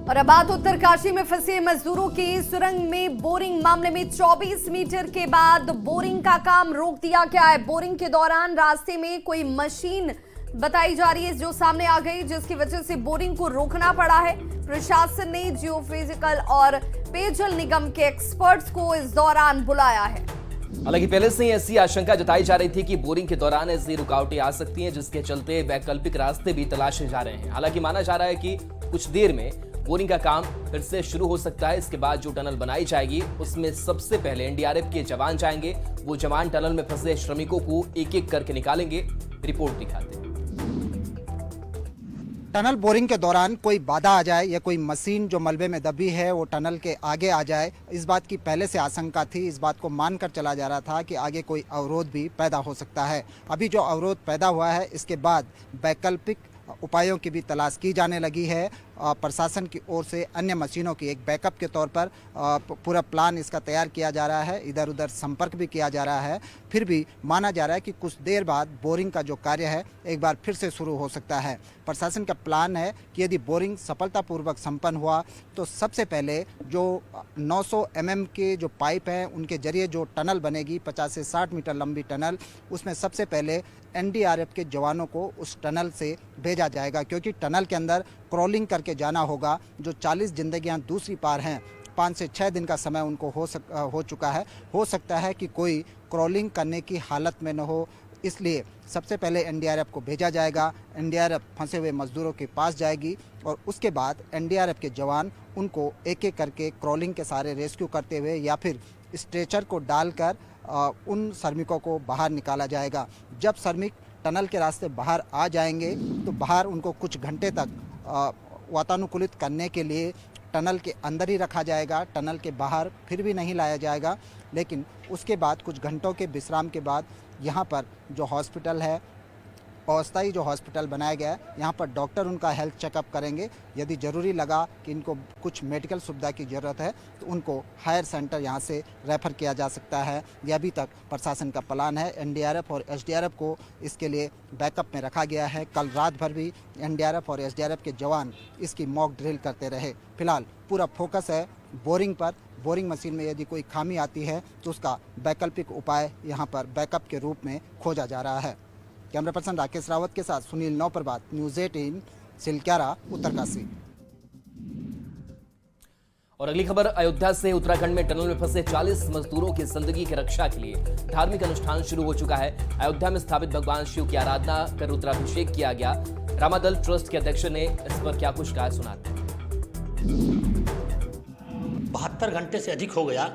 और अब बात उत्तरकाशी में फंसे मजदूरों की। सुरंग में बोरिंग मामले में 24 मीटर के बाद बोरिंग का काम रोक दिया गया है। बोरिंग के दौरान रास्ते में कोई मशीन बताई जा रही है जो सामने आ गई, जिसकी वजह से बोरिंग को रोकना पड़ा है। प्रशासन ने जियोफिजिकल और पेयजल निगम के एक्सपर्ट्स को इस दौरान बुलाया है। हालांकि पहले से ही ऐसी आशंका जताई जा रही थी कि बोरिंग के दौरान ऐसी रुकावटें आ सकती हैं, जिसके चलते वैकल्पिक रास्ते भी तलाशे जा रहे हैं। हालांकि माना जा रहा है कि कुछ देर में बोरिंग का काम फिर से शुरू हो सकता है। इसके बाद जो टनल बनाई जाएगी उसमें सबसे पहले एनडीआरएफ के जवान जाएंगे। वो जवान टनल में फंसे श्रमिकों को एक एक करके निकालेंगे। रिपोर्ट दिखाते हैं। टनल बोरिंग के दौरान कोई बाधा आ जाए या कोई मशीन जो मलबे में दबी है वो टनल के आगे आ जाए, इस बात की पहले से आशंका थी। इस बात को मानकर चला जा रहा था कि आगे कोई अवरोध भी पैदा हो सकता है। अभी जो अवरोध पैदा हुआ है, इसके बाद वैकल्पिक उपायों की भी तलाश की जाने लगी है। प्रशासन की ओर से अन्य मशीनों की एक बैकअप के तौर पर पूरा प्लान इसका तैयार किया जा रहा है। इधर उधर संपर्क भी किया जा रहा है। फिर भी माना जा रहा है कि कुछ देर बाद बोरिंग का जो कार्य है एक बार फिर से शुरू हो सकता है। प्रशासन का प्लान है कि यदि बोरिंग सफलतापूर्वक संपन्न हुआ तो सबसे पहले जो 900 mm के जो पाइप हैं उनके जरिए जो टनल बनेगी 50 से 60 मीटर लंबी टनल, उसमें सबसे पहले एनडीआरएफ के जवानों को उस टनल से भेजा जाएगा, क्योंकि टनल के अंदर क्रॉलिंग करके जाना होगा। जो 40 जिंदगियां दूसरी पार हैं, 5 से 6 दिन का समय उनको हो चुका है। हो सकता है कि कोई क्रॉलिंग करने की हालत में न हो, इसलिए सबसे पहले एनडीआरएफ को भेजा जाएगा। एनडीआरएफ फंसे हुए मजदूरों के पास जाएगी और उसके बाद एनडीआरएफ के जवान उनको एक एक करके क्रॉलिंग के सहारे रेस्क्यू करते हुए या फिर स्ट्रेचर को डालकर उन श्रमिकों को बाहर निकाला जाएगा। जब श्रमिक टनल के रास्ते बाहर आ जाएंगे तो बाहर उनको कुछ घंटे तक वातानुकूलित करने के लिए टनल के अंदर ही रखा जाएगा। टनल के बाहर फिर भी नहीं लाया जाएगा, लेकिन उसके बाद कुछ घंटों के विश्राम के बाद यहाँ पर जो हॉस्पिटल है, अस्थायी जो हॉस्पिटल बनाया गया है, यहाँ पर डॉक्टर उनका हेल्थ चेकअप करेंगे। यदि ज़रूरी लगा कि इनको कुछ मेडिकल सुविधा की ज़रूरत है तो उनको हायर सेंटर यहाँ से रेफ़र किया जा सकता है। यह अभी तक प्रशासन का प्लान है। एनडीआरएफ और एसडीआरएफ को इसके लिए बैकअप में रखा गया है। कल रात भर भी एनडीआरएफ और एसडीआरएफ के जवान इसकी मॉक ड्रिल करते रहे। फिलहाल पूरा फोकस है बोरिंग पर। बोरिंग मशीन में यदि कोई खामी आती है तो उसका वैकल्पिक उपाय यहाँ पर बैकअप के रूप में खोजा जा रहा है। कैमरा पर्सन राकेश रावत के साथ सुनील नौपरबात, न्यूज़ 18, सिलक्यारा, उत्तरकाशी। और अगली खबर अयोध्या से। उत्तराखंड में टनल में फंसे 40 मजदूरों की जिंदगी की रक्षा के लिए धार्मिक अनुष्ठान शुरू हो चुका है। अयोध्या में स्थापित भगवान शिव की आराधना कर रुद्राभिषेक किया गया। रामादल ट्रस्ट के अध्यक्ष ने इस पर क्या कुछ कहा, सुनाते हैं। 72 घंटे से अधिक हो गया।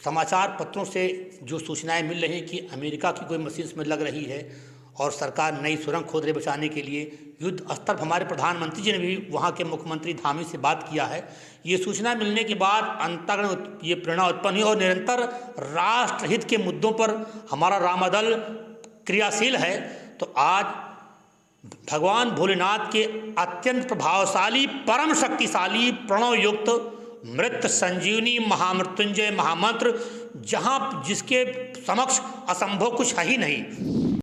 समाचार पत्रों से जो सूचनाएं मिल रही हैं कि अमेरिका की कोई मशीन में लग रही है और सरकार नई सुरंग खोद रही बचाने के लिए युद्ध स्तर पर। हमारे प्रधानमंत्री जी ने भी वहाँ के मुख्यमंत्री धामी से बात किया है। ये सूचना मिलने के बाद अंतर्गत ये प्रेरणा उत्पन्न हुई और निरंतर राष्ट्रहित के मुद्दों पर हमारा रामादल क्रियाशील है। तो आज भगवान भोलेनाथ के अत्यंत प्रभावशाली, परम शक्तिशाली, प्रणव युक्त मृत संजीवनी महामृत्युंजय महामंत्र, जहाँ जिसके समक्ष असंभव कुछ है ही नहीं,